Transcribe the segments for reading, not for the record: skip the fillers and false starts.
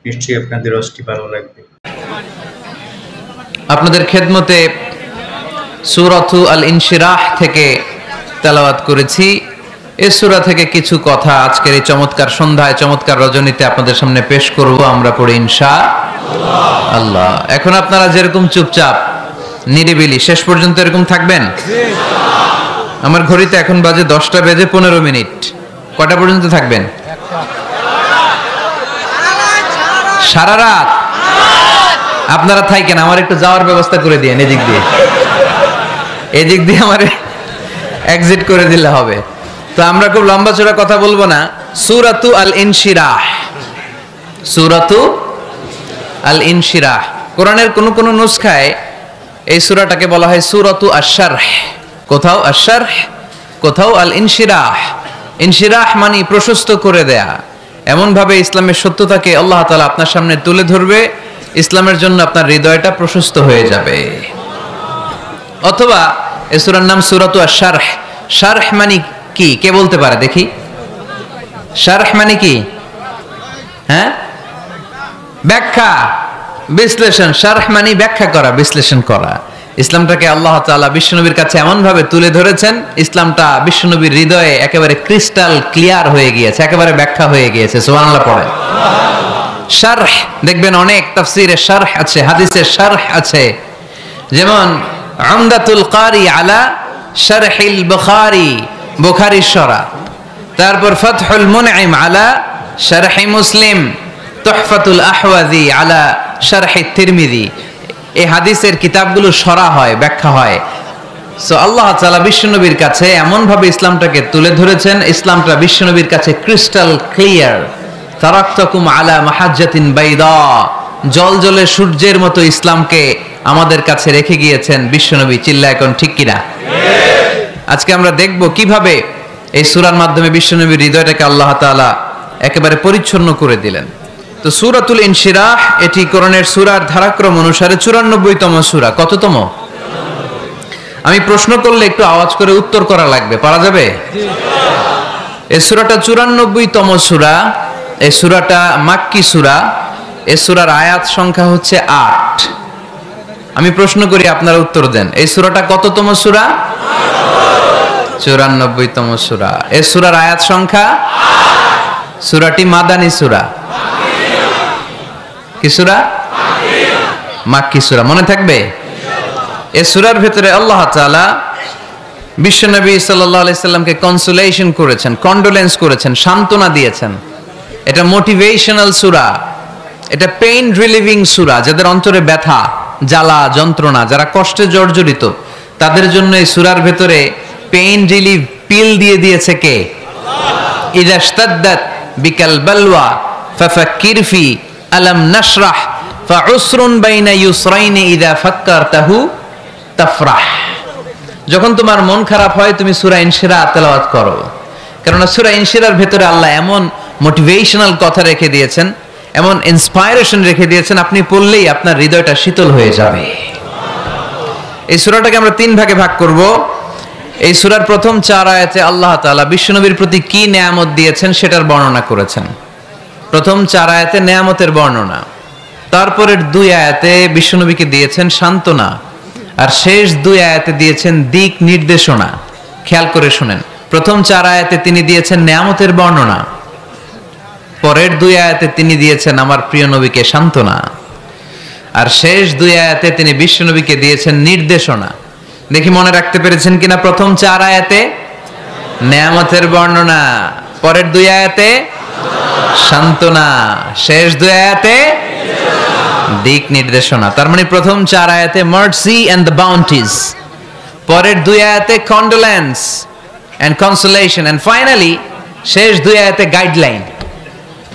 নিশ্চয়ই আপনাদের রসটি ভালো লাগবে। আপনাদের খেদমতে সূরাতু আল ইনশিরাহ থেকে তেলাওয়াত করেছি। এই সূরা থেকে কিছু কথা আজকের এই চমৎকার সন্ধ্যায়, চমৎকার রজনীতে আপনাদের সামনে পেশ করব। আমরা পড়ি ইনশাআল্লাহ। এখন আপনারা যেরকম চুপচাপ নিরিবিলি শেষ পর্যন্ত এরকম থাকবেন। আমার ঘড়িতে এখন বাজে 10টা বেজে 15 মিনিট। কটা পর্যন্ত থাকবেন? সারা রাত। আপনারা থাকেন, আমার একটু যাওয়ার ব্যবস্থা করে দিয়েন এদিক দিয়ে আমার এক্সিট করে দিলে হবে। তো আমরা খুব লম্বা চড়া কথা বলবো না। সূরাতু আল ইনশিরাহ, সূরাতু আল ইনশিরাহ। কোরআনের কোন কোন নুসখায় এই সূরাটাকে বলা হয় সূরাতু আশ-শারহ। কোথাও আশ-শারহ, কোথাও আল ইনশিরাহ। ইনশিরাহ মানে প্রশস্ত করে দেয়া। এমন ভাবে ইসলামের সত্যতাকে আল্লাহ তাআলা আপনার সামনে তুলে ধরবে, ইসলামের জন্য আপনার হৃদয়টা প্রশস্ত হয়ে যাবে। অথবা এই সূরার নাম সূরাতু আশ-শারহ। শারহ মানে কি? কে বলতে পারে দেখি? শারহ মানে কি? হ্যাঁ, ব্যাখ্যা, বিশ্লেষণ। শারহ মানে ব্যাখ্যা করা, বিশ্লেষণ করা। ইসলামটাকে আল্লাহ তাআলা বিশ্বনবীর কাছে এমন ভাবে তুলে ধরেছেন, ইসলামটা বিশ্বনবীর হৃদয়ে একেবারে ক্রিস্টাল ক্লিয়ার হয়ে গিয়েছে, একেবারে ব্যাখ্যা হয়ে গিয়েছে। সুবহানাল্লাহ পড়েন। শারহ দেখবেন অনেক তাফসীরে শারহ আছে, হাদিসে শারহ আছে। যেমন উমদাতুল কারি আলা শারহিল বুখারী, বুখারীর শরহ। তারপর ফাতহুল মুনঈম আলা শারহি মুসলিম, তুহফাতুল আহওয়াজি আলা শারহি তিরমিজি। এই হাদিসের কিতাবগুলো শরহ হয়, ব্যাখ্যা হয়। সো আল্লাহ তাআলা বিশ্বনবীর কাছে এমন ভাবে ইসলামটাকে তুলে ধরেছেন, ইসলামটা বিশ্বনবীর কাছে ক্রিস্টাল ক্লিয়ার। তারাকতুকুম আলা মাহাজ্জাতিন বাইদা, জলজলে সূর্যের মতো ইসলামকে আমাদের কাছে রেখে গিয়েছেন বিশ্বনবী। চিল্লা এখন ঠিক কিনা? আজকে আমরা দেখব কিভাবে এই সূরার মাধ্যমে বিশ্বনবীর হৃদয়টাকে আল্লাহ তাআলা একেবারে পরিচ্ছন্ন করে দিলেন। তো সূরাতুল ইনশিরাহ এটি কোরআনের সূরার ধারাক্রম অনুসারে 94তম সূরা। কততম? আমি প্রশ্ন করলে একটু আওয়াজ করে উত্তর করা লাগবে, পারা যাবে? এই সূরাটা 94তম সূরা। এই সূরাটা মাক্কি সূরা। এই সূরার আয়াত সংখ্যা হচ্ছে 8। আমি প্রশ্ন করি, আপনারা উত্তর দেন। এই সূরাটা কততম সূরা? 94তম সূরা। এই সূরার আয়াত সংখ্যা 8। সূরাটি মাদানী সূরা। কি সূরা? মাক্কি সূরা। মনে থাকবে? এই সূরার ভিতরে আল্লাহ তাআলা বিশ্বনবী সাল্লাল্লাহু আলাইহি সাল্লামকে কনসোলেশন করেছেন, কন্ডোলেন্স করেছেন, সান্ত্বনা দিয়েছেন। এটা মোটিভেশনাল সূরা, এটা পেইন রিলিভিং সূরা। যাদের অন্তরে ব্যথা, জ্বালা, যন্ত্রণা, যারা কষ্টে জর্জরিত, তাদের জন্য এই সূরার ভিতরে পেইন রিলিভ পিল দিয়ে দিয়েছে কে? আল্লাহ। ইযা ইশতাদ্দাত বিকাল বালওয়া ফাফাক্কির ফি আলাম নাশরাহ ফাউসরুন বাইনা ইউসরাইনি ইযা ফাক্কারতাহু তাফরাহ। যখন তোমার মন খারাপ হয় তুমি সূরা ইনশিরাহ তেলাওয়াত করো, কারণ সূরা ইনশিরাহর ভিতরে আল্লাহ এমন মোটিভেশনাল কথা রেখে দিয়েছেন, এমন ইন্সপায়ারেশন রেখে দিয়েছেন, আপনি পড়লেই আপনার হৃদয়টা শীতল হয়ে যাবে। এই সূরাটাকে আমরা 3 ভাগে ভাগ করব। এই সূরার প্রথম 4 আয়াতে আল্লাহ তাআলা বিশ্বনবীর প্রতি কি নেয়ামত দিয়েছেন সেটার বর্ণনা করেছেন। প্রথম 4 আয়াতে নেয়ামতের বর্ণনা, তারপরের 2 আয়াতে বিশ্বনবীকে দিয়েছেন সান্ত্বনা, আর শেষ 2 আয়াতে দিয়েছেন দিক নির্দেশনা। খেয়াল করে শুনেন, প্রথম 4 আয়াতে তিনি দিয়েছেন নেয়ামতের বর্ণনা, পরের 2 আয়াতে তিনি দিয়েছেন আমার প্রিয় নবীকে সান্ত্বনা, আর শেষ 2 আয়াতে তিনি বিশ্বনবীকে দিয়েছেন নির্দেশনা। দেখি মনে রাখতে পেরেছেন কিনা? প্রথম 4 আয়াতে নেয়ামতের বর্ণনা, পরের 2 আয়াতে সান্ত্বনা, শেষ 2 আয়াতে দিক নির্দেশনা। তার মানে প্রথম 4 আয়াতে মার্সি এন্ড দ্য বাউন্টিজ, পরের 2 আয়াতে condolence and consolation, and finally শেষ 2 আয়াতে গাইডলাইন।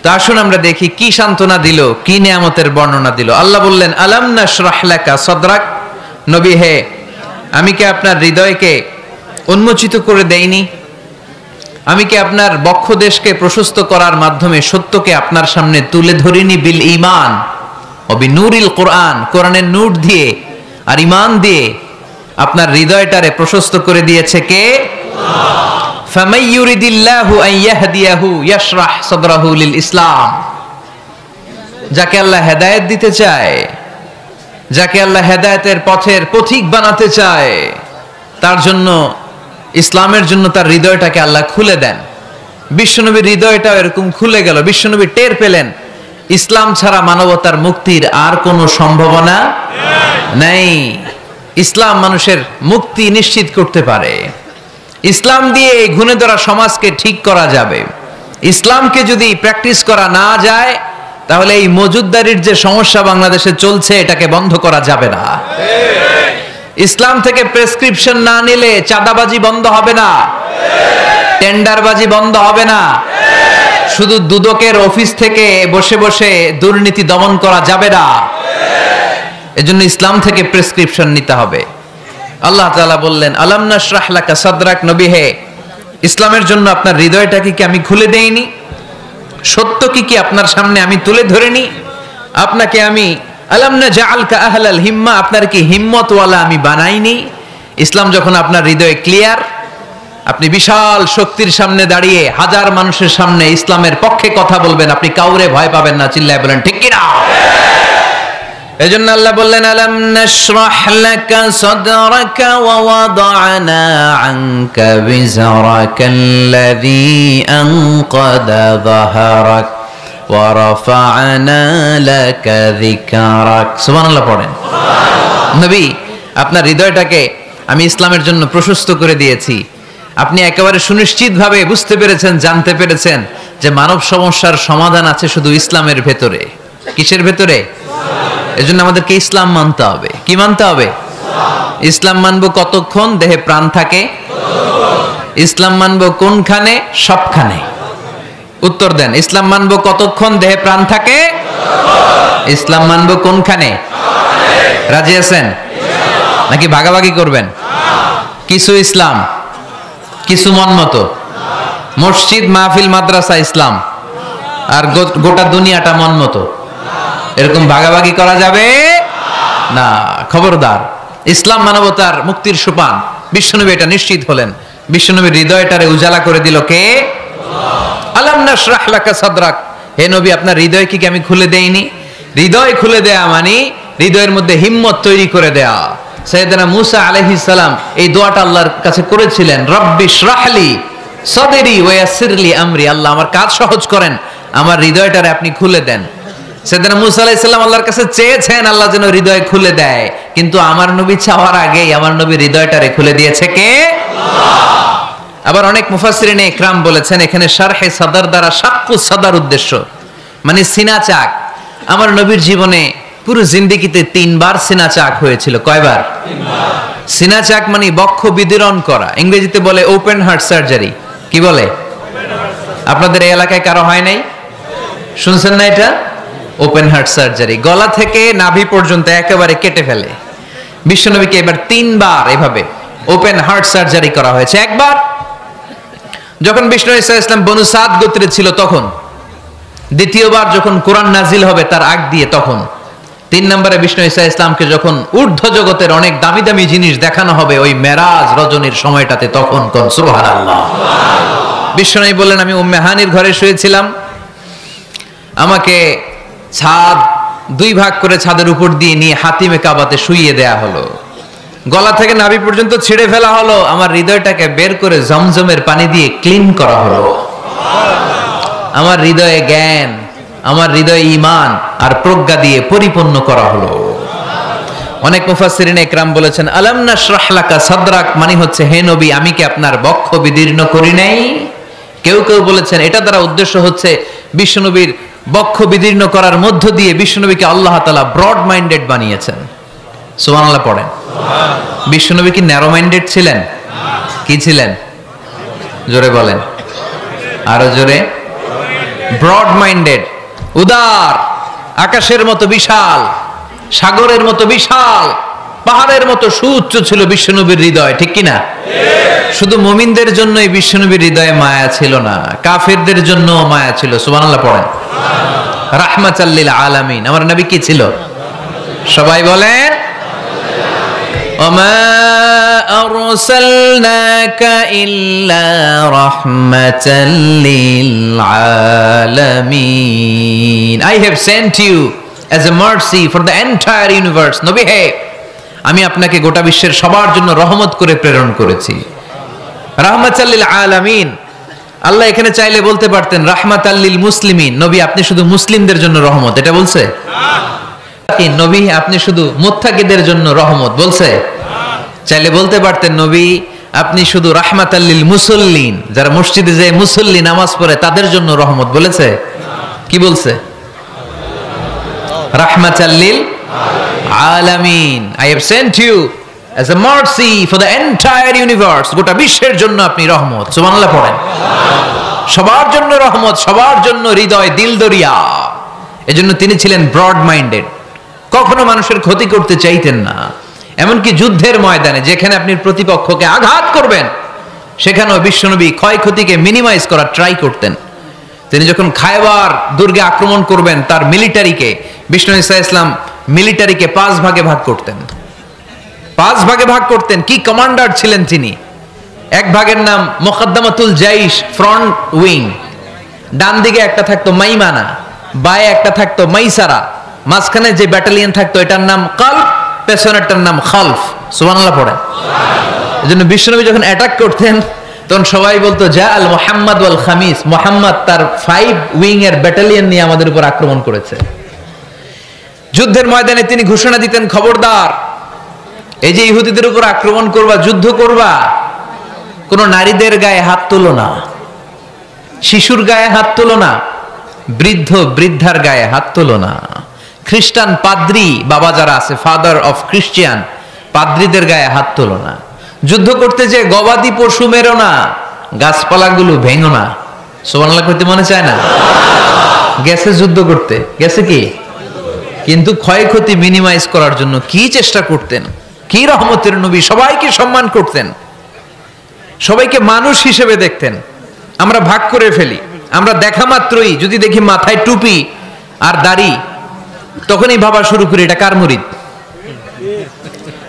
তো আসুন আমরা দেখি কি সান্ত্বনা দিল, কি নিয়ামতের বর্ণনা দিল। আল্লাহ বললেন, আলাম নাশরাহ লাকা সাদরাক, নবী হে, আমি কি আপনার হৃদয়কে উন্মোচিত করে দেইনি? আমি কি আপনার বক্ষদেশকে প্রশস্ত করার মাধ্যমে সত্যকে আপনার সামনে তুলে ধরিনি? বিল ঈমান ও বিনূরিল কোরআন, কোরআনের নূর দিয়ে আর ঈমান দিয়ে আপনার হৃদয়টারে প্রশস্ত করে দিয়েছে কে? আল্লাহ। ফামাই ইউরিদিল্লাহু আন ইয়াহদিয়াহু ইয়াশরাহ সাদরাহু লিল ইসলাম। যাকে আল্লাহ হেদায়েত দিতে চায়, যাকে আল্লাহ হেদায়েতের পথের পথিক বানাতে চায়, তার জন্য, ইসলামের জন্য তার হৃদয়টাকে আল্লাহ খুলে দেন। বিশ্বনবীর হৃদয়টাও এরকম খুলে গেল। বিশ্বনবী টের পেলেন ইসলাম ছাড়া মানবতার মুক্তির আর কোনো সম্ভাবনা নেই। ইসলাম মানুষের মুক্তি নিশ্চিত করতে পারে। ইসলাম দিয়ে এই ঘুণে ধরা সমাজকে ঠিক করা যাবে। ইসলামকে যদি প্র্যাকটিস করা না যায়, তাহলে এই মজুদদারির যে সমস্যা বাংলাদেশে চলছে, এটাকে বন্ধ করা যাবে না। ইসলাম থেকে প্রেসক্রিপশন না নিলে চাঁদাবাজি বন্ধ হবে না, টেন্ডারবাজি বন্ধ হবে না, শুধু দুদকের অফিস থেকে বসে বসে দুর্নীতি দমন করা যাবে না। এজন্য ইসলাম থেকে প্রেসক্রিপশন নিতে হবে। আল্লাহ তাআলা বললেন, আলাম নাশরাহ লাকা সাদরাক, নবী হে, ইসলামের জন্য আপনার হৃদয়টাকে কি আমি খুলে দেইনি? সত্য কি আপনার সামনে আমি তুলে ধরিনি? আপনাকে আমি আলাম নাজআলকা আহলাল হিম্মা, আপনার কি হিম্মতওয়ালা আমি বানাইনি? ইসলাম যখন আপনার হৃদয়ে ক্লিয়ার, আপনি বিশাল শক্তির সামনে দাঁড়িয়ে হাজার মানুষের সামনে ইসলামের পক্ষে কথা বলবেন, আপনি কাউরে ভয় পাবেন না। চিল্লায় বলেন ঠিক কিনা? এজন্য আল্লাহ বললেন, আলাম নাশরাহ লাকা সাদরাকা ওয়া ওয়াদা'না আনকা বিজরাকাল্লাযী আনকাদা যাহরাক ওয়া রাফা'না লাকা যিকরাক। সুবহানাল্লাহ পড়েন। নবী, আপনার হৃদয়টাকে আমি ইসলামের জন্য প্রশস্ত করে দিয়েছি। আপনি একেবারে সুনিশ্চিতভাবে বুঝতে পেরেছেন, জানতে পেরেছেন যে মানব সমস্যার সমাধান আছে শুধু ইসলামের ভেতরে। কিসের ভেতরে? এজন্য আমাদেরকে ইসলাম মানতে হবে। কি মানতে হবে? ইসলাম মানবো কতক্ষণ দেহে প্রাণ থাকে? ইসলাম মানবো কোনখানে? সবখানে। উত্তর দেন, ইসলাম মানবো কতক্ষণ দেহে প্রাণ থাকে? ইসলাম মানবো কোনখানে? রাজি আছেন নাকি ভাগাভাগি করবেন? কিছু ইসলাম, কিছু মন মতো। মসজিদ, মাহফিল, মাদ্রাসা ইসলাম, আর গোটা দুনিয়াটা মন মতো। এরকম ভাগাভাগি করা যাবে না। খবরদার। ইসলাম মানবতার মুক্তির সোপান। বিশ্বনবী এটা নিশ্চিত হলেন। বিশ্বনবীর হৃদয়টারে উজালা করে দিল কে? আলাম নাশরাহ লাকা সাদরাক, হে নবী, আপনার হৃদয় কি আমি খুলে দেইনি? হৃদয় খুলে দেয়া মানে হৃদয়ের মধ্যে হিম্মত তৈরি করে দেয়া। সাইয়েদনা মূসা আলাইহিস সালাম এই দোয়াটা আল্লাহর কাছে করেছিলেন, রব্বি ইশরাহলি সাদরি ওয়া ইয়াসসিরলি আমরি, আল্লাহ আমার কাজ সহজ করেন, আমার হৃদয়টারে আপনি খুলে দেন। সাইয়েদনা মূসা আলাইহিস সালাম আল্লাহর কাছে চেয়েছেন আল্লাহ যেন হৃদয় খুলে দেয়, কিন্তু আমার নবী চাওয়ার আগেই আমার নবীর হৃদয়টারে খুলে দিয়েছে কে? আল্লাহ। আবার অনেক মুফাসসিরিনে ইকরাম বলেছেন এখানে শারহে সাদর দ্বারা শাক্কু সাদর উদ্দেশ্য, মানে সিনা চাক। আমার নবীর জীবনে পুরো জিন্দেগিতে 3 বার সিনা চাক হয়েছিল। কয়বার? 3 বার। সিনা চাক মানে বক্ষ বিদীর্ণ করা, ইংরেজিতে বলে ওপেন হার্ট সার্জারি। কি বলে? আপনাদের এই এলাকায় কারো হয় নাই? শুনছেন না এটা? ওপেন হার্ট সার্জারি, গলা থেকে নাভি পর্যন্ত একেবারে কেটে ফেলে। বিশ্বনবীকে এবার 3 বার এভাবে ওপেন হার্ট সার্জারি করা হয়েছে। একবার যখন বিষ্ণু ঈসা ইসলাম বনু সাদ গোত্রে ছিল তখন, দ্বিতীয়বার যখন কোরআন নাজিল হবে তার আগ দিয়ে তখন, 3 নম্বরে বিষ্ণু ঈসা ইসলামকে যখন ঊর্ধ্ব জগতের অনেক দামি দামি জিনিস দেখানো হবে ওই মেরাজ রজনীর সময়টাতে, তখন কোন সুবহানাল্লাহ। বিষ্ণু বললেন, আমি উম্মে হানির ঘরে শুয়েছিলাম, আমাকে ছাদ 2 ভাগ করে ছাদের উপর দিয়ে নিয়ে হাতিমে কাবাতে শুইয়ে দেয়া হলো, গলা থেকে নাভি পর্যন্ত ছিঁড়ে ফেলা হলো, আমার হৃদয়টাকে বের করে জমজমের পানি দিয়ে ক্লিন করা হলো। আমার হৃদয়ে জ্ঞান, আমার হৃদয়ে ঈমান আর প্রজ্ঞা দিয়ে পরিপূর্ণ করা হলো। অনেক মুফাসসিরিনে ইকরাম বলেছেন, আলাম নাশরাহ লাকা সাদরাক মানে হচ্ছে, হে নবী, আমি কি আপনার বক্ষ বিদীর্ণ করি নাই? কেউ কেউ বলেছেন এটা দ্বারা উদ্দেশ্য হচ্ছে বিশ্বনবীর বক্ষ বিদীর্ণ করার মধ্য দিয়ে বিশ্বনবীকে আল্লাহ তাআলা ব্রড মাইন্ডেড বানিয়েছেন। সুবহানাল্লাহ পড়েন। বিশ্বনবী কি ন্যারো মাইন্ডেড ছিলেন? কি ছিলেন? জোরে বলেন, আরো জোরে। ব্রড মাইন্ডেড, উদার, আকাশের মতো বিশাল, সাগরের মতো বিশাল, পাহাড়ের মতো সুউচ্চ ছিল বিশ্বনবীর হৃদয়। ঠিক কিনা? শুধু মুমিনদের জন্যই বিশ্বনবীর হৃদয়ে মায়া ছিল না, কাফেরদের জন্য মায়া ছিল। সুবহানাল্লাহ পড়েন। রাহমাতাল লিল আলামিন, আমার নবী কি ছিল? সবাই বলেন। وما أرسلناك إلا رحمة للعالمين. I have sent you as a mercy for the entire universe. নবী হে, আমি আপনাকে গোটা বিশ্বের সবার জন্য রহমত করে প্রেরণ করেছি। রাহমাতাল লিল আলামিন। আল্লাহ এখানে চাইলে বলতে পারতেন রাহমাতাল লিল মুসলিমিন, নবী আপনি শুধু মুসলিমদের জন্য রহমত, এটা বলছে? নবী আপনি শুধু মুত্তাকিদের জন্য রহমত, বলছে? চাইলে বলতে পারতেন নবী আপনি শুধু রাহমাতাল লিল মুসাল্লিন, যারা মসজিদে যায় মুসল্লি নামাজ পড়ে তাদের জন্য রহমত, বলেছে? কি বলছে? রাহমাতাল লিল আলামিন। I have sent you as a mercy for the entire universe. গোটা বিশ্বের জন্য আপনি রহমত। সুবহানাল্লাহ পড়েন। সবার জন্য রহমত, সবার জন্য হৃদয় দিল দরিয়া। এজন্য তিনি ছিলেন ব্রড মাইন্ডেড, কখনো মানুষের ক্ষতি করতে চাইতেন না। এমনকি যুদ্ধের ময়দানে যেখানে আপনি প্রতিপক্ষকে আঘাত করবেন সেখানেও বিশ্বনবী ক্ষয়ক্ষতিকে মিনিমাইজ করার ট্রাই করতেন। তিনি যখন খায়বার দুর্গে আক্রমণ করবেন তার মিলিটারিকে, বিষ্ণু ঈসা ইসলাম মিলিটারিকে 5 ভাগে ভাগ করতেন। 5 ভাগে ভাগ করতেন। কি কমান্ডার ছিলেন তিনি! এক ভাগের নাম মুকদ্দমাতুল জাইশ, ফ্রন্ট উইং। ডান দিকে একটা থাকতো মাইমানা, বায়ে একটা থাকতো মাইসারা, মাঝখানে যে ব্যাটালিয়ন থাকতো এটার নাম কালব, পেছনেরটার নাম খালফ। সুবহানাল্লাহ পড়ে। এজন্য বিশ্বনবী যখন অ্যাটাক করতেন তখন সবাই বলতো যা আল মুহাম্মদ ওয়াল খামিস, মুহাম্মদ তার 5 উইং এর ব্যাটালিয়ন নিয়ে আমাদের উপর আক্রমণ করেছে। যুদ্ধের ময়দানে তিনি ঘোষণা দিতেন, খবরদার, এই যে ইহুদিদের উপর আক্রমণ করবা, যুদ্ধ করবা, কোন নারীদের গায়ে হাত তুলো না, শিশুর গায়ে হাত তুলো না, বৃদ্ধ বৃদ্ধার গায়ে হাত তুলো না, খ্রিস্টান পাদ্রী বাবা যারা আছে, ফাদার অফ খ্রিস্টিয়ান, পাদ্রীদের গায়ে হাত তুলো না। যুদ্ধ করতে যে গবাদি পশু মেরো না, গাছপালাগুলো ভেঙো না। সুবহানাল্লাহ করতে মনে চায় না? গেছে যুদ্ধ করতে, গেছে কি, কিন্তু ক্ষয়ক্ষতি মিনিমাইজ করার জন্য কি চেষ্টা করতেন! কি রহমতের নবী! সবাইকে সম্মান করতেন, সবাইকে মানুষ হিসেবে দেখতেন। আমরা ভাগ করে ফেলি, আমরা দেখা মাত্রই যদি দেখি মাথায় টুপি আর দাড়ি, তখনই ভাবা শুরু করি এটা কার মুরিদ?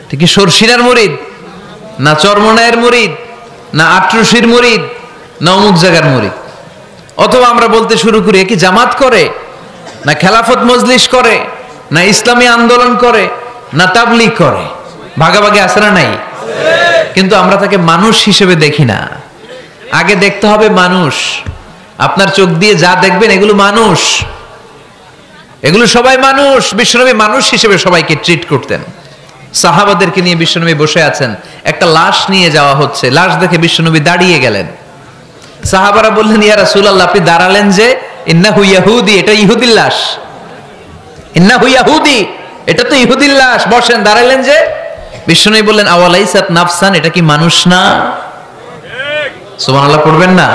ঠিক সরসিনার মুরিদ, না চরমনায়ের মুরিদ, না আটরশির মুরিদ, না অমুক জায়গার মুরিদ। অথবা আমরা বলতে শুরু করি কি জামাত করে, না খেলাফত মজলিস করে, না ইসলামী আন্দোলন করে, না তাবলীগ করে। ভাগাভাগি আছে না নাই? কিন্তু আমরা তাকে মানুষ হিসেবে দেখি না। আগে দেখতে হবে মানুষ। আপনার চোখ দিয়ে যা দেখবেন এগুলো মানুষ, এগুলো সবাই মানুষ। বিশ্বনবী মানুষ হিসেবে সবাইকে ট্রিট করতেন। সাহাবাদেরকে নিয়ে বিশ্বনবী বসে আছেন, একটা লাশ নিয়ে যাওয়া হচ্ছে, লাশ দেখে বিশ্বনবী দাঁড়িয়ে গেলেন। সাহাবারা বললেন ইয়া রাসূলুল্লাহ, আপনি দাঁড়ালেন যে? ইন্নাহু ইয়াহুদি, এটা ইহুদির লাশ। ইন্নাহু ইয়াহুদি, এটা তো ইহুদির লাশ, বসেন। দাঁড়ালেন যে? বিশ্বনবী বললেন আওয়ালাইসাত নাফসান, এটা কি মানুষ না? সুবহানাল্লাহ পড়বেন না?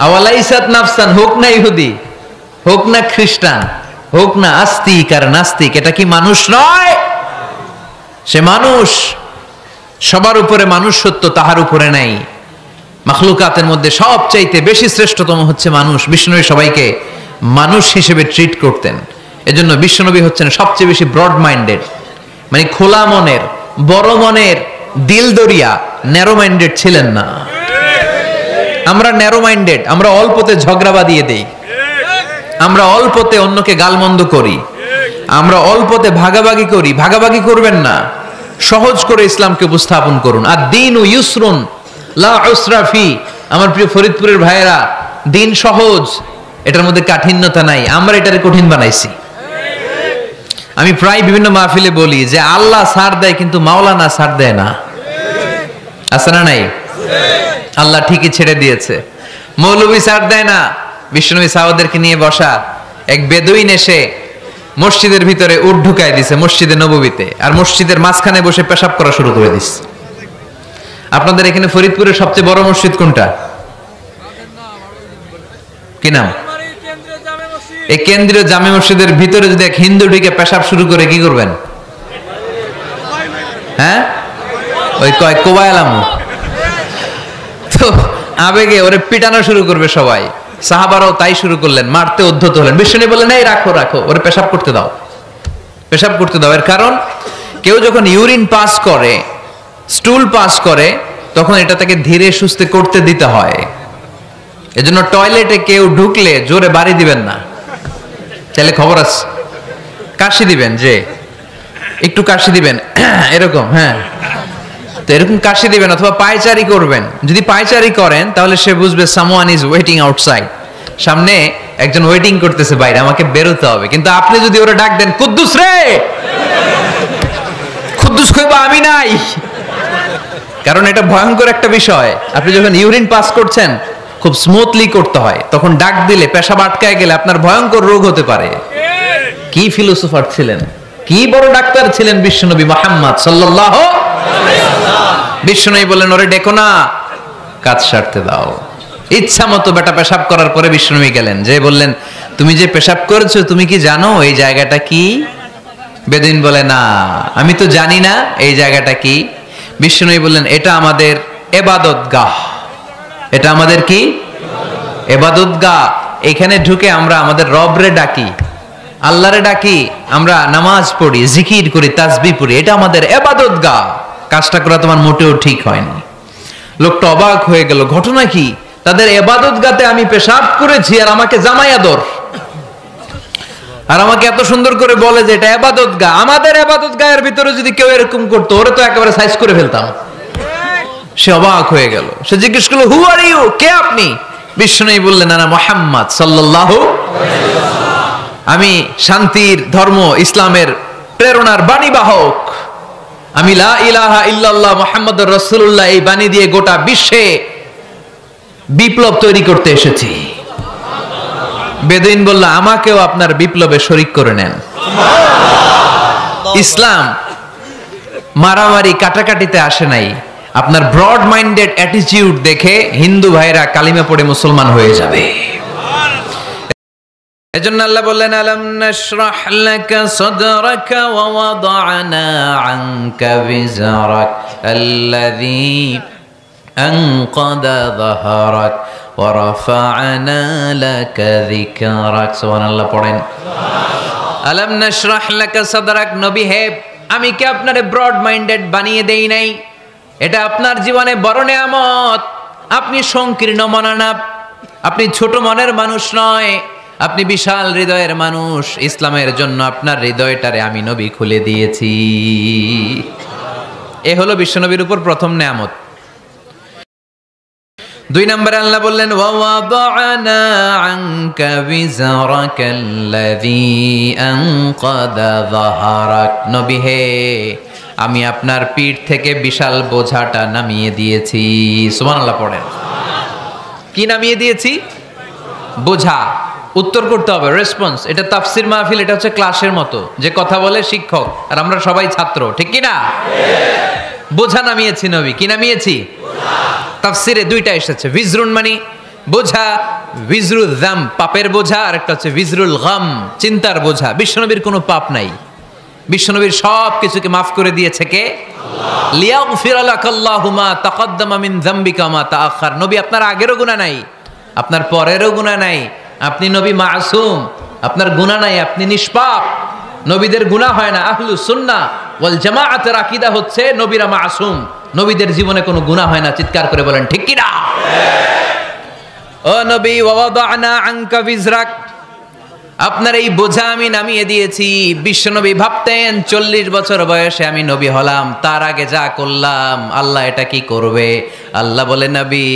আওয়ালাইসাত নাফসান, হোক না ইহুদি, হোক না খ্রিস্টান, হোক না আস্তিক আর নাস্তিক, এটা কি মানুষ নয়? সে মানুষ। সবার উপরে মানুষ সত্য, তাহার উপরে নাই। মাখলুকাতের মধ্যে সবচাইতে বেশি শ্রেষ্ঠতম হচ্ছে মানুষ। বিশ্বনবী সবাইকে মানুষ হিসেবে ট্রিট করতেন। এজন্য বিশ্বনবী হচ্ছেন সবচেয়ে বেশি ব্রড মাইন্ডেড, মানে খোলা মনের, বড় মনের, দিল দরিয়া, ন্যারো মাইন্ডেড ছিলেন না। আমরা ন্যারো মাইন্ডেড, আমরা অল্পতে ঝগড়া বাঁধিয়ে দেই, আমরা অল্পতে অন্যকে গালমন্দ করি, আমরা অল্পতে ভাগাভাগি করি। ভাগাভাগি করবেন না, সহজ করে ইসলামকে উপস্থাপন করুন। আর দিন ও ইউসরুন লা উসরা ফি। আমার প্রিয় ফরিদপুরের ভাইয়েরা, দিন সহজ, এটার মধ্যে কাঠিন্যতা নাই। আমরা এটারে কঠিন বানাইছি। আমি প্রায় বিভিন্ন মাহফিলে বলি যে আল্লাহ ছাড় দেয় কিন্তু মাওলানা ছাড় দেয় না। আছে না নাই? আল্লাহ ঠিকই ছেড়ে দিয়েছে। মৌলভী ছাড় দেয় না। বিশ্বনবী সাহাবাদেরকে নিয়ে বসা, এক বেদুইন এসে মসজিদের ভিতরে উট ঢুকায় দিছে, মসজিদে নববীতে, আর মসজিদের মাঝখানে বসে পেশাব করা শুরু করে দিছে। আপনাদের এখানে ফরিদপুরের সবচেয়ে বড় মসজিদ কোনটা? কি নাম? এই কেন্দ্রীয় জামে মসজিদের ভিতরে যদি এক হিন্দু ঢুকে পেশাব শুরু করে কি করবেন? হ্যাঁ, ওই কয় কোবাইলাম। তো আবেগে ওরে পিটানো শুরু করবে সবাই। সাহাবারাও তাই শুরু করলেন, মারতে উদ্ধত হলেন। বিশ্বনবী বললেন এই রাখো রাখো, ওরে পেশাব করতে দাও, পেশাব করতে দাও। এর কারণ কেউ যখন ইউরিন পাস করে, স্টুল পাস করে, তখন এটা তাকে ধীরে সুস্থে করতে দিতে হয়। এজন্য টয়লেটে কেউ ঢুকলে জোরে বাড়ি দিবেন না, চাইলে খবর আছে, কাশি দিবেন, যে একটু কাশি দিবেন এরকম, হ্যাঁ, তো এরকম কাশি দিবেন। অথবা পায়চারি করবেন, যদি পায়চারি করেন তাহলে সে বুঝবে সামওয়ান ইজ ওয়েটিং আউটসাইড, সামনে একজন ওয়েটিং করতেছে বাইরে, আমাকে বেরোতে হবে। কিন্তু আপনি যদি ওরা ডাক দেন, কুদ্দুস রে, কুদ্দুস কইবা আমি নাই, কারণ এটা ভয়ঙ্কর একটা বিষয়। আপনি যখন ইউরিন পাস করছেন খুব স্মুথলি করতে হয়, তখন ডাক দিলে পেশাব আটকায় গেলে আপনার ভয়ঙ্কর রোগ হতে পারে। কি ফিলোসোফার ছিলেন, কি বড় ডাক্তার ছিলেন বিশ্বনবী মুহাম্মদ সাল্লাল্লাহু আলাইহি ওয়াসাল্লাম। বিশ্বনবী বললেন, ওরে ডেকো না, কাজ সারতে দাও। ইচ্ছা মতো বেটা পেশাব করার পরে বিশ্বনবী গেলেন, যে বললেন, তুমি যে পেশাব করেছো তুমি কি জানো এই জায়গাটা কি? বেদুইন বলে, না আমি তো জানি না এই জায়গাটা কি। বিশ্বনবী বললেন, এটা আমাদের ইবাদতগাহ, এটা আমাদের কি ইবাদতগাহ। এখানে ঢুকে আমরা আমাদের রবরে ডাকি, আল্লাহরে ডাকি, আমরা নামাজ পড়ি, জিকির করি, তাসবিহ পড়ি, এটা আমাদের ইবাদতগাহ। কাজটা করা তোমার মোটেও ঠিক হয়নি। লোকটা অবাক হয়ে গেল, ঘটনা কি? তাদের ইবাদতগাতে আমি পেশাব করেছি আর আমাকে জামাই আদর, আর আমাকে এত সুন্দর করে বলে যে এটা ইবাদতগাহ। আমাদের ইবাদতগাহের ভিতরে যদি কেউ এরকম করতো, ওরে তো একেবারে সাইজ করে ফেলতাম। সে অবাক হয়ে গেল, সে জিজ্ঞেস করলো, হু আর ইউ, কে আপনি? বিশ্বনবী বললেন, না মুহাম্মদ সাল্লাল্লাহু আলাইহি ওয়াসাল্লাম, আমি শান্তির ধর্ম ইসলামের প্রেরণার বাণীবাহক। আমি লা ইলাহা ইল্লাল্লাহ মুহাম্মাদুর রাসূলুল্লাহ এই বাণী দিয়ে গোটা বিশ্বে বিপ্লব তৈরি করতে এসেছি। বেদুইন বলল, আমাকেও আপনার বিপ্লবে শরীক করে নেন। ইসলাম মারামারি কাটাকাটিতে আসে নাই। আপনার ব্রড মাইন্ডেড অ্যাটিটিউড দেখে হিন্দু ভাইরা কালিমা পড়ে মুসলমান হয়ে যাবে। এজন্য আল্লাহ বললেন, আলাম নাশরাহ লাকা সাদরাকা ওয়া ওয়াদা'না আনকা বিজরাক আল্লাযী আনকাদা যাহরাক ওয়া রাফা'না লাকা যিকরাক। সুবহানাল্লাহ পড়েন। আলাম নাশরাহ লাকা সাদরাক, নবী হে, আমি কি আপনারে ব্রড মাইন্ডেড বানিয়ে দেই নাই? এটা আপনার জীবনে বড় নেয়ামত। আপনি সংকীর্ণ মনা না, আপনি ছোট মনের মানুষ নয়, আপনি বিশাল হৃদয়ের মানুষ। ইসলামের জন্য আপনার হৃদয়টারে আমি নবী খুলে দিয়েছি। এ হলো বিশ্বনবীর উপর প্রথম নেয়ামত। 2 নম্বরে আল্লাহ বললেন, ওয়া ওয়াদা'না আনকা বিজরাকাল্লাযী আনকাদা যাহরাক, নবী হে, আমি আপনার পিঠ থেকে বিশাল বোঝাটা নামিয়ে দিয়েছি। সুবহানাল্লাহ পড়েন। কি নামিয়ে দিয়েছি? বোঝা। উত্তর করতে হবে, রেসপন্স। এটা তাফসির মাহফিল, এটা হচ্ছে ক্লাসের মতো, যে কথা বলে শিক্ষক আর আমরা সবাই ছাত্র, ঠিক কি না? বোঝা নামিয়েছি নবী। কি নামিয়েছি? তাফসিরে 2টা এসেছে, বিজরুন মানে বোঝা, বিজরুল যাম পাপের বোঝা, আর একটা হচ্ছে বিজরুল গাম চিন্তার বোঝা। বিশ্বনবীর কোনো পাপ নাই, বিশ্বনবীর সব কিছুকে মাফ করে দিয়েছে কে? আল্লাহ। লিয়াগফিরা লাকাল্লাহু মা তাকাদ্দামা মিন যামবিকা মা তাআখার। নবী আপনার আগেরও গুনাহ নাই, আপনার পরেরও গুনাহ নাই, আপনি নবী মাসুম, আপনার গুনাহ নাই, আপনি নিষ্পাপ। নবীদের গুনাহ হয় না। আহলুস সুন্নাহ ওয়াল জামাআতের আকীদা হচ্ছে নবীরা মাসুম, নবীদের জীবনে কোনো গুনাহ হয় না। চিৎকার করে বলেন ঠিক কি না? ও নবী, ওয়া ওয়াদা'না আনকা বিজরাক, আপনার এই বোঝা আমি নামিয়ে দিয়েছি। বিশ্বনবী ভাবতেন 40 বছর বয়সে আমি নবী হলাম, তার আগে যা করলাম আল্লাহ এটা কি করবে? আল্লাহ বলে, নবী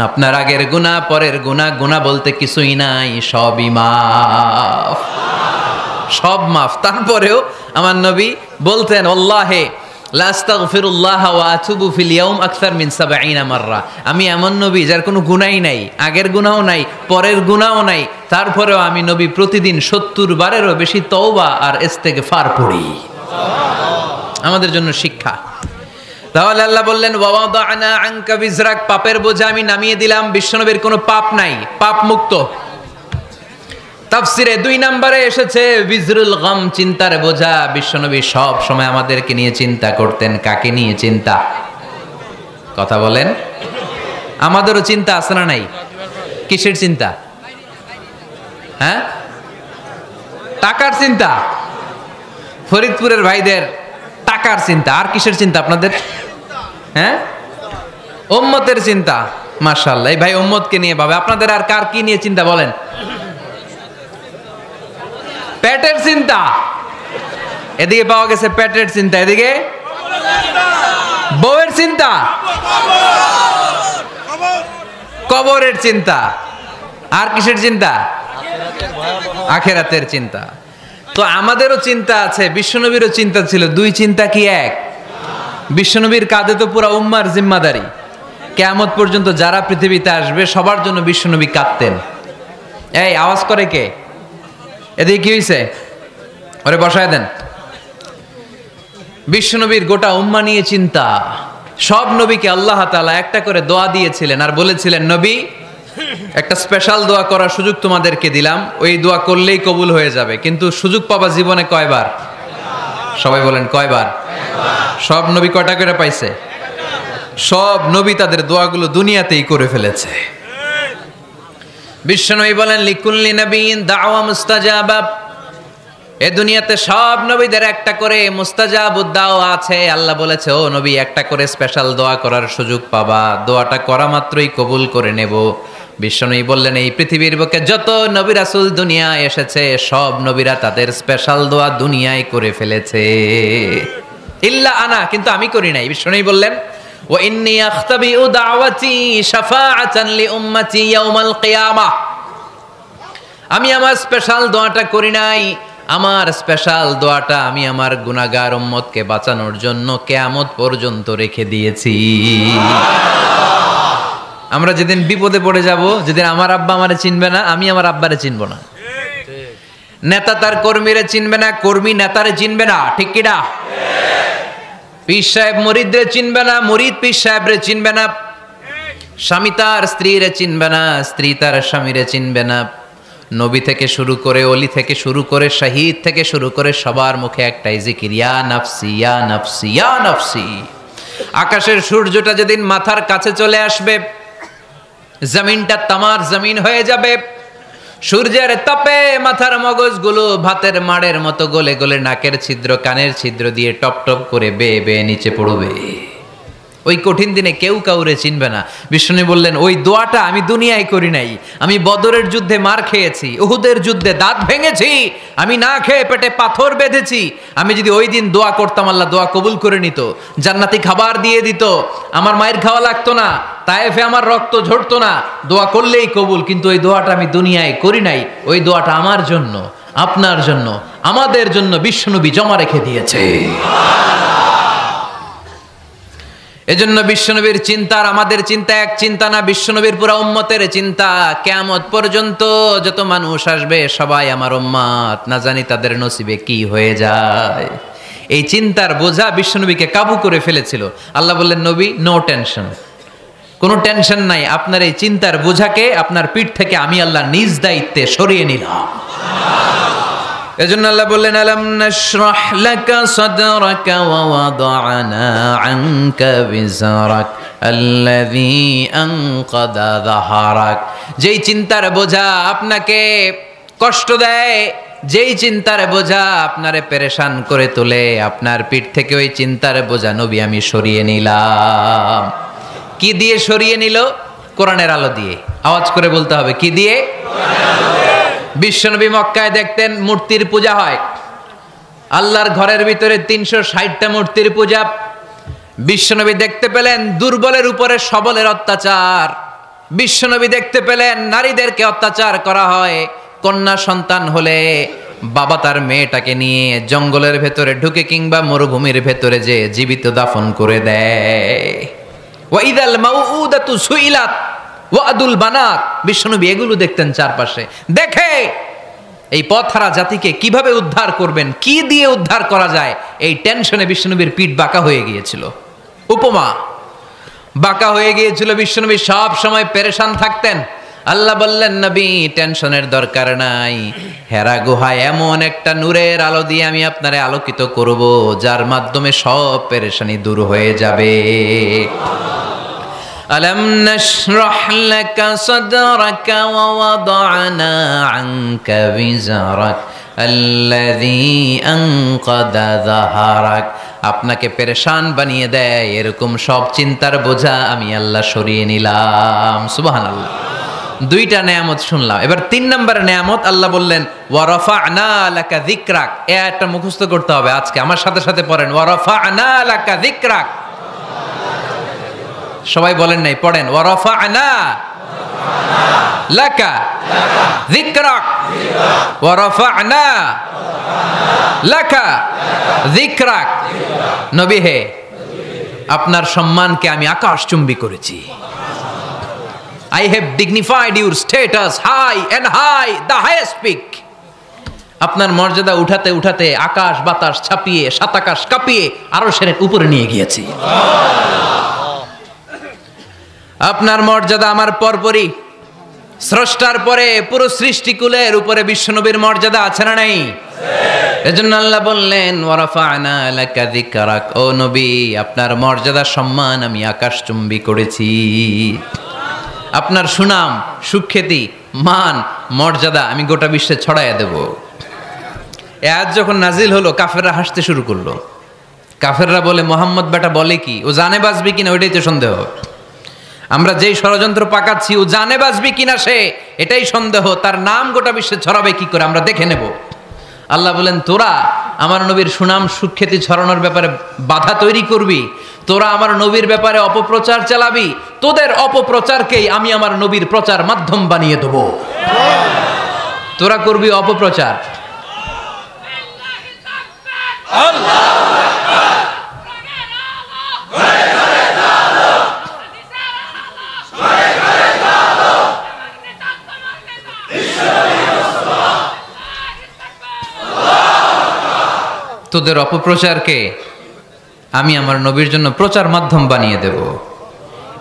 আপনার আগের গুনাহ, পরের গুনাহ, গুনাহ বলতে কিছুই নাই, সবই মাফ, সব মাফ। তারপরেও আমার নবী বলতেন, আল্লাহে লা আস্তাগফিরুল্লাহ ওয়া আতুবু ফিল ইয়াউম আকসার মিন 70 মাররা। আমি এমন নবী যার কোনো গুনাহই নাই, আগের গুনাহও নাই, পরের গুনাহও নাই, তারপরেও আমি নবী প্রতিদিন 70 বারেরও বেশি তওবা আর ইস্তেগফার পড়ি। আমাদের জন্য শিক্ষা। তাহলে আল্লাহ বললেন, ওয়া ওয়াদা'না আনকা বিজরাক, পাপের বোঝা আমি নামিয়ে দিলাম। বিশ্বনবীর কোনো পাপ নাই, পাপ মুক্ত। তাফসিরে 2 নম্বরে এসেছে বিজরুল গাম, চিন্তার বোঝা। বিশ্বনবী সব সময় আমাদেরকে নিয়ে চিন্তা করতেন। কাকে নিয়ে চিন্তা? কথা বলেন। আমাদেরও চিন্তা আছে না নাই? কিসের চিন্তা? হ্যাঁ, টাকার চিন্তা। ফরিদপুরের ভাইদের টাকার চিন্তা। আর কিসের চিন্তা আপনাদের? হ্যাঁ, উম্মতের চিন্তা। মাশাআল্লাহ, এই ভাই উম্মতকে নিয়ে ভাবে। আপনাদের আর কার কি নিয়ে চিন্তা বলেন? পেটের চিন্তা। এদিকে পাওয়া গেছে পেটের চিন্তা, এদিকে বউয়ের চিন্তা, কবরের চিন্তা। আর কিসের চিন্তা? আখিরাতের চিন্তা। তো আমাদেরও চিন্তা আছে, বিশ্বনবীরও চিন্তা ছিল। দুই চিন্তা কি এক? বিশ্বনবীর কাঁধে তো পুরা উম্মার জিম্মাদারি। কিয়ামত পর্যন্ত যারা পৃথিবীতে আসবে সবার জন্য বিশ্বনবী কাঁদতেন। এই আওয়াজ করে কে? এদিকে কি হইছে? ওরে বসায় দেন। বিশ্বনবীর গোটা উম্মা নিয়ে চিন্তা। সব নবীকে আল্লাহ তাআলা একটা করে দোয়া দিয়েছিলেন আর বলেছিলেন, নবী একটা স্পেশাল দোয়া করার সুযোগ তোমাদেরকে দিলাম, ওই দোয়া করলেই কবুল হয়ে যাবে। কিন্তু সুযোগ পাবা জীবনে কয়বার? সবাই বলেন কয়বার? সব নবী কয়টা করে পাইছে? সব নবী তাদের দোয়াগুলো দুনিয়াতেই করে ফেলেছে। বিশ্বনবী বলেন, লিকুল্লি নবিয়্যিন দাওয়া মুস্তাজাবা। এ দুনিয়াতে সব নবীদের একটা করে মুস্তাজাবুদ দাওয়া আছে। আল্লাহ বলেছে, ও নবী একটা করে স্পেশাল দোয়া করার সুযোগ পাবা, দোয়াটা করা মাত্রই কবুল করে নেব। বিশ্বনবী বললেন, এই পৃথিবীর বুকে যত নবী রাসূল দুনিয়ায় এসেছে সব নবীরা তাদের স্পেশাল দোয়া দুনিয়ায় করে ফেলেছে, ইল্লা আনা, কিন্তু আমি করি নাই। বিশ্বনবী বললেন, ওয়া ইন্নী আখতাবিউ দাওয়াতি শাফাআতান লি উম্মতি ইয়াউমাল কিয়ামাহ। আমি আমার স্পেশাল দোয়াটা করি নাই, আমার স্পেশাল দোয়াটা আমি আমার গুনাহগার উম্মতকে বাঁচানোর জন্য কিয়ামত পর্যন্ত রেখে দিয়েছি। আমরা যেদিন বিপদে পড়ে যাব, যেদিন আমার আব্বা আমারে চিনবে না, আমি আমার আব্বারে চিনব না, নেতা তার কর্মীরে চিনবে না, কর্মী নেতারে চিনবে না, ঠিক কি না? পীর সাহেব মুরিদরে চিনবে না, মুরিদ পীর সাহেবরে চিনবে না, স্বামী তার স্ত্রীরে চিনবে না, স্ত্রী তার স্বামীরে চিনবে না। নবী থেকে শুরু করে, অলি থেকে শুরু করে, শহীদ থেকে শুরু করে সবার মুখে একটাই জিকির, ইয়া নাফসি ইয়া নাফসি ইয়া নাফসি। আকাশের সূর্যটা যেদিন মাথার কাছে চলে আসবে, জমিনটা তামার জমিন হয়ে যাবে। সূর্যের তাপে মাথার মগজগুলো ভাতের মাড়ের মতো গলে গলে নাকের ছিদ্র কানের ছিদ্র দিয়ে টপ টপ করে বেয়ে বেয়ে নিচে পড়বে। ওই কঠিন দিনে কেউ কাউরে চিনবে না। বিষ্ণু বললেন, ওই দোয়াটা আমি দুনিয়ায় করি নাই। আমি বদরের যুদ্ধে মার খেয়েছি, উহুদের যুদ্ধে দাঁত ভেঙেছি, আমি না খেয়ে পেটে পাথর বেঁধেছি। আমি যদি ওই দিন দোয়া করতাম, আল্লাহ দোয়া কবুল করে নিত, জান্নাতি খাবার দিয়ে দিত, আমার মায়ের খাওয়া লাগতো না, তায়েফে আমার রক্ত ঝরতো না, দোয়া করলেই কবুল। কিন্তু ওই দোয়াটা আমি দুনিয়ায় করি নাই। ওই দোয়াটা আমার জন্য, আপনার জন্য, আমাদের জন্য বিশ্বনবী জমা রেখে দিয়েছে। এজন্য বিশ্বনবীর চিন্তা আর আমাদের চিন্তা এক চিন্তা না, বিশ্বনবীর পুরা উম্মতের চিন্তা। কিয়ামত পর্যন্ত যত মানুষ আসবে সবাই আমার উম্মত, না জানি তাদের নসিবে কি হয়ে যায়। এই চিন্তার বোঝা বিশ্বনবীকে কাবু করে ফেলেছিল। আল্লাহ বললেন, নবী নো টেনশন, কোনো টেনশন নাই, আপনার এই চিন্তার বোঝাকে আপনার পিঠ থেকে আমি আল্লাহ নিজ দায়িত্বে সরিয়ে নিলাম। এজন্য আল্লাহ বললেন, আলাম নাশরাহ লাকা সাদরাকা ওয়া ওয়াদা'না আনকা বিজরাক আল্লাযী আনকাদা যাহরাক। যেই চিন্তার বোঝা আপনাকে কষ্ট দেয়, যেই চিন্তার বোঝা আপনারে পেরেশান করে তোলে, আপনার পিঠ থেকে ওই চিন্তার বোঝা নবী আমি সরিয়ে নিলাম। কি দিয়ে সরিয়ে নিল? কোরআনের আলো দিয়ে। আওয়াজ করে বলতে হবে, কি দিয়ে? বিশ্বনবী মক্কায় দেখতেন মূর্তির পূজা হয়, আল্লাহর ঘরের ভিতরে 360টা মূর্তির পূজা। বিশ্বনবী দেখতে পেলেন দুর্বলের উপরে সবলের অত্যাচার। বিশ্বনবী দেখতে পেলেন নারীদেরকে অত্যাচার করা হয়। কন্যা সন্তান হলে বাবা তার মেয়েটাকে নিয়ে জঙ্গলের ভেতরে ঢুকে কিংবা মরুভূমির ভেতরে যে জীবিত দাফন করে দেয়। ওয়াইদাল মাউউদাতু সুইলাত ওয়াদুল বানাত। বিশ্বনবী এগুলো দেখতেন চারপাশে। দেখে এই পথহারা জাতিকে কিভাবে উদ্ধার করবেন, কি দিয়ে উদ্ধার করা যায়, এই টেনশনে বিশ্বনবীর পিঠ বাঁকা হয়ে গিয়েছিল। উপমা বাঁকা হয়ে গিয়েছিল। বিশ্বনবী সব সময় পেরেশান থাকতেন। আল্লাহ বললেন, নবী টেনশনের দরকার নাই, হেরা গুহায় এমন একটা নূরের আলো দিয়ে আমি আপনারে আলোকিত করব, যার মাধ্যমে সব পেরেশানি দূর হয়ে যাবে। আলাম নাশরাহ লাকা সাদরাকা ওয়া ওয়াদা'না আনকা বিজরাক আল্লাযী আনকাদা যাহরাক। আপনাকে পেরেশান বানিয়ে দেয়, এরকম সব চিন্তার বোঝা আমি আল্লাহ সরিয়ে নিলাম। সুবহানাল্লাহ। দুইটা নেয়ামত শুনলাম, এবার 3 নম্বরের নেয়ামত আল্লাহ বললেন ওয়া রাফা'না লাকা যিকরাক। এই আয়াতটা মুখস্থ করতে হবে আজকে, আমার সাথে সাথে পড়েন ওয়া রাফা'না লাকা যিকরাক। সবাই বলেন নাই, পড়েন ওয়া রাফা'না লাকা যিকরাক ওয়া রাফা'না লাকা যিকরাক। নবী হে, আপনার সম্মানকে আমি আকাশচুম্বী করেছি। I have dignified your status high and high, the highest peak. আপনার মর্যাদা উঠাতে উঠাতে আকাশ বাতাস ছাপিয়ে সাত আকাশ কাঁপিয়ে আরশের উপরে নিয়ে গিয়েছি। আপনার মর্যাদা আমার পরপরই, স্রষ্টার পরে পুরো সৃষ্টিকুলের উপরে বিশ্বনবীর মর্যাদা আছে না নাই? এজন্য আল্লাহ বললেন ওয়া রাফা'না লাকা যিকরাক। ও নবী, আপনার মর্যাদা সম্মান আমি আকাশচুম্বী করেছি। আপনার সুনাম সুখ্যাতি মান মর্যাদা আমি গোটা বিশ্বে ছড়াইয়া দেব। এ আয়াত যখন নাজিল হলো কাফেররা হাসতে শুরু করলো। কাফেররা বলে মোহাম্মদ বেটা বলে কি, ও জানে বাঁচবি কিনা ওইটাই তো সন্দেহ। আমরা যেই ষড়যন্ত্র পাকাচ্ছি ও জানে বাঁচবি কিনা সে এটাই সন্দেহ, তার নাম গোটা বিশ্বে ছড়াবে কি করে আমরা দেখে নেব। আল্লাহ বলেন তোরা আমার নবীর সুনাম সুখ্যাতি ছড়ানোর ব্যাপারে বাধা তৈরি করবি, তোরা আমার নবীর ব্যাপারে অপপ্রচার চালাবি, তোদের অপপ্রচারকেই আমি আমার নবীর প্রচার মাধ্যম বানিয়ে দেব। তোরা করবি অপপ্রচার। তোদের অপপ্রচারকে আমি আমার নবীর জন্য প্রচার মাধ্যম বানিয়ে দেব।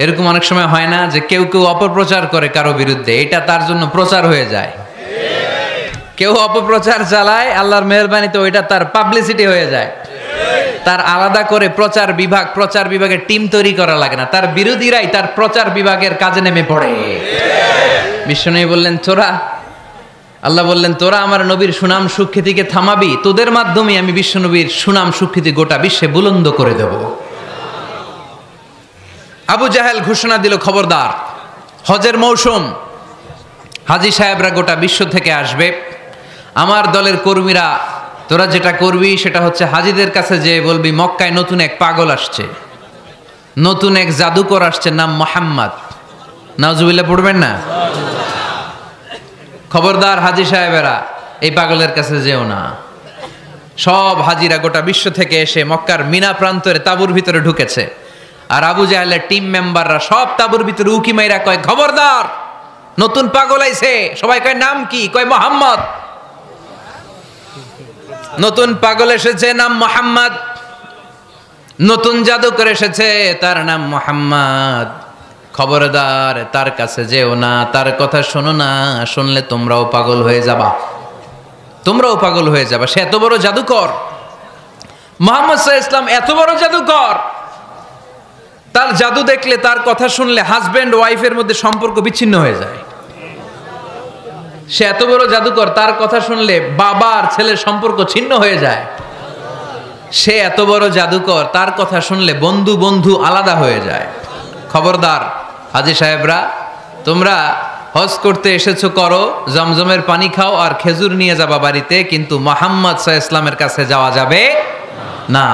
এরকম অনেক সময় হয় না যে কেউ কেউ অপপ্রচার করে কারো বিরুদ্ধে, এটা তার জন্য প্রচার হয়ে যায়। কেউ অপপ্রচার চালায়, আল্লাহর মেহেরবানিতে ওইটা তার পাবলিসিটি হয়ে যায়। তার আলাদা করে প্রচার বিভাগের টিম তৈরি করা লাগে না, তার বিরোধীরাই তার প্রচার বিভাগের কাজে নেমে পড়ে। বিশ্বনবী বললেন তোরা, আল্লাহ বললেন তোরা আমার নবীর সুনাম সুখ্যাতিকে থামাবি, তোদের মাধ্যমে আমি বিশ্বনবীর সুনাম সুখ্যাতি গোটা বিশ্বে বুলন্দ করে দেব। আবু জাহেল ঘোষণা দিল খবরদার, হজের মৌসুম, হাজী সাহেবরা গোটা বিশ্ব থেকে আসবে, আমার দলের কর্মীরা তোরা যেটা করবি সেটা হচ্ছে হাজীদের কাছে যে বলবি মক্কায় নতুন এক পাগল আসছে, নতুন এক জাদুকর আসছে, নাম মুহাম্মদ। নাউজুবিল্লাহ পড়বেন না? খবরদার হাজী সাহেবেরা এই পাগলের কাছে যেও না। সব হাজিরা গোটা বিশ্ব থেকে এসে মক্কার মিনা প্রান্তরে তাঁবুর ভিতরে ঢুকেছে, আর আবু জাহেলের টিম মেম্বাররা সব তাঁবুর ভিতরে উকি মাইরা কয় খবরদার নতুন পাগল আইছে। সবাই কয় নাম কি? কয় মুহাম্মদ। নতুন পাগল এসেছে, নাম মুহাম্মদ। নতুন জাদুকর এসেছে, তার নাম মুহাম্মদ। খবরদার তার কাছে যেও না, তার কথা শোনো না, শুনলে তোমরাও পাগল হয়ে যাবা, তোমরাও পাগল হয়ে যাবা। সে এত বড় জাদুকর, মুহাম্মদ সাল্লাল্লাহু আলাইহি ওয়াসাল্লাম এত বড় জাদুকর, তার জাদু দেখলে তার কথা শুনলে হাজবেন্ড ওয়াইফের মধ্যে সম্পর্ক বিচ্ছিন্ন হয়ে যায়। সে এত বড় জাদুকর, তার কথা শুনলে বাবা আর ছেলের সম্পর্ক ছিন্ন হয়ে যায়। সে এত বড় জাদুকর, তার কথা শুনলে বন্ধু বন্ধু আলাদা হয়ে যায়। খবরদার হাজী সাহেবরা, তোমরা হজ করতে এসেছো করো, জমজমের পানি খাও আর খেজুর নিয়ে যাবা বাড়িতে, কিন্তু মুহাম্মদ সাল্লাল্লাহু আলাইহি ওয়াসাল্লামের কাছে যাওয়া যাবে না।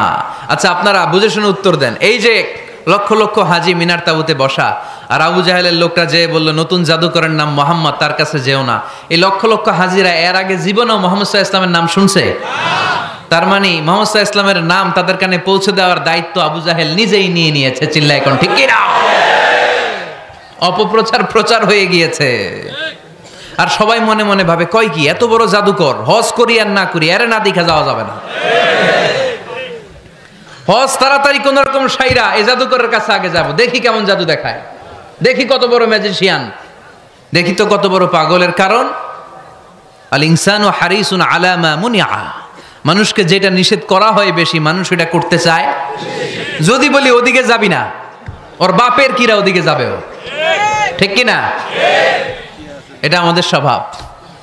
আচ্ছা আপনারা বুঝে শুনে উত্তর দেন। এই যে লক্ষ লক্ষ হাজী মিনার তাঁবুতে বসা, আর আবু জাহেলের লোকটা যে বলল নতুন জাদুকরের নাম মুহাম্মদ, তার কাছে যেও না, এই লক্ষ লক্ষ হাজীরা এর আগে জীবনেও মুহাম্মদ সাল্লাল্লাহু আলাইহি ওয়াসাল্লামের নাম শুনছে? তার মানে মুহাম্মদ সাল্লাল্লাহু আলাইহি ওয়াসাল্লামের নাম তাদের কানে পৌঁছে দেওয়ার দায়িত্ব আবু জাহেল নিজেই নিয়ে নিয়েছে। চিল্লায় এখন ঠিক কি না? অপপ্রচার প্রচার হয়ে গিয়েছে। আর সবাই মনে মনে ভাবে কয় কি এত বড় জাদুকর, হজ করি আর না করি এর না দেখা যাওয়া যাবে না। হজ তাড়াতাড়ি কোন রকম সাইরা এই জাদুকরের কাছে আগে যাব, দেখি কেমন জাদু দেখায়, দেখি কত বড় ম্যাজিশিয়ান, দেখি তো কত বড় পাগলের। কারণ আল ইনসানু হারিসুন আলা মা মুনিআ, মানুষকে যেটা নিষেধ করা হয় বেশি মানুষ এটা করতে চায়। যদি বলি ওদিকে যাবি না, ওর বাপের কিরা ওদিকে যাবে, ও ঠিক কি না? এটা আমাদের স্বভাব,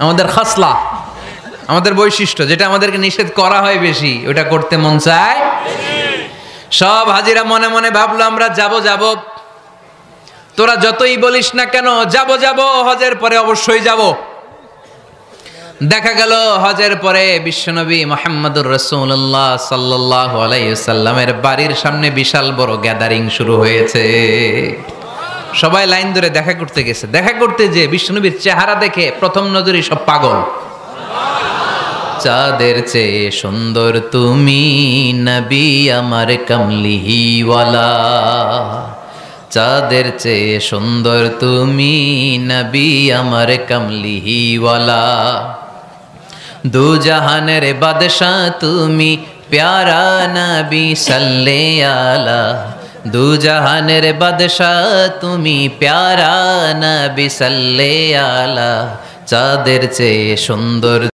আমাদের খাসলা, আমাদের বৈশিষ্ট্য, যেটা আমাদেরকে নিষেধ করা হয় বেশি ওটা করতে মন চায়। সব হাজিরা মনে মনে ভাবলো আমরা যাব যাব, তোরা যতই বলিস না কেন যাব যাব, হজের পরে অবশ্যই যাব। দেখা গেল হজের পরে বিশ্বনবী মুহাম্মদুর রাসূলুল্লাহ সাল্লাল্লাহু আলাইহি ওয়াসাল্লামের বাড়ির সামনে বিশাল বড় গ্যাদারিং শুরু হয়েছে। সবাই লাইন ধরে দেখা করতে গেছে। দেখা করতে যে বিশ্বনবীর চেহারা দেখে প্রথম নজরেই সব পাগল। চাঁদের চেয়ে সুন্দর তুমি নবী আমার কমলিওয়ালা, চাঁদের চেয়ে সুন্দর তুমি নবী আমার কমলিওয়ালা, দু জাহানের বাদশাহ তুমি প্যারা নবী সাল্লে আলা, দু জাহানের বাদশাহ তুমি প্যারা নবী সাল্লে আলা, চাঁদের চেয়ে সুন্দর